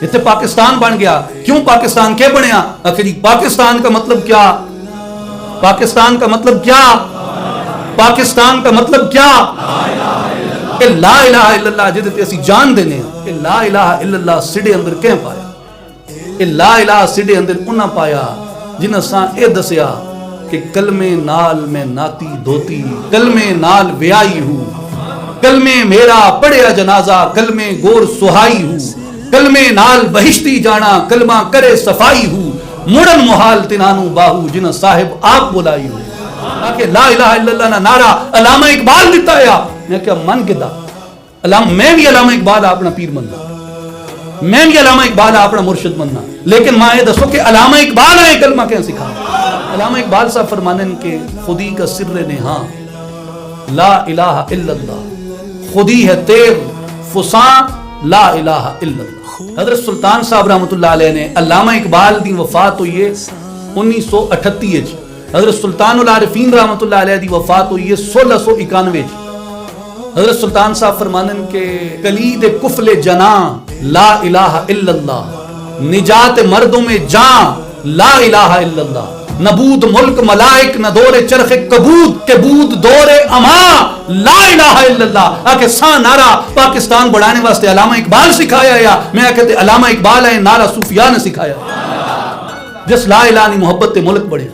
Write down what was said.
اتنے پاکستان بن گیا. کیوں پاکستان کے بنیا؟ آخر جی پاکستان کا مطلب کیا؟ پاکستان کا مطلب کیا؟ پاکستان کا مطلب کیا؟ کہ لا الہ الا اللہ جدے تے اسی جان دینے ہیں کہ لا الہ الا اللہ سڈے اندر کہیں پایا. کہ لا الہ سڈے اندر انہاں پایا جنہاں ساں اے دسیا کہ کلمے نال میں ناتی دھوتی، کلمے نال ویائی ہوں، کلمے میرا پڑھیا جنازہ، کلمے گور سہائی ہوں، کلمے نال بہشتی جانا، کلمہ کرے صفائی ہوں، مڑن محال تنانو باہو جنہ صاحب آپ بلائی ہوں. کہ لا الہ الا اللہ نا نعرہ علامہ اقبال دیتا ہے. میں کیا من گدا میں بھی علامہ اقبال اپنا پیر مننا، میں بھی علامہ اقبال اپنا مرشد مننا، لیکن ماں یہ دسو کہ علامہ اقبال آئے کلمہ کیا سکھا؟ علامہ اقبال صاحب فرمانن کہ خودی کا سر نہاں لا الہ الا اللہ، خودی ہے تیر فساں لا الہ الا اللہ. حضرت سلطان صاحب رحمۃ اللہ علیہ نے علامہ اقبال دی وفات ہوئی ہے 1938. حضرت سلطان العارفین رحمۃ اللہ علیہ دی وفات ہوئی ہے 1691. حضرت سلطان صاحب فرمانن کے کلید کفل جناں لا الہ الا اللہ، نجات مردوں میں جان لا الہ الا اللہ، نبود ملک ملائک نہ دور چرخ کبود کے بود دور اما لا الہ الا اللہ. آکے ساں نعرہ پاکستان بڑھانے واسطے علامہ اقبال سکھایا یا میں کہتے علامہ اقبال ہے نعرہ صوفیاء نے سکھایا. جس لا الہ نہیں محبت تے ملک بڑھے.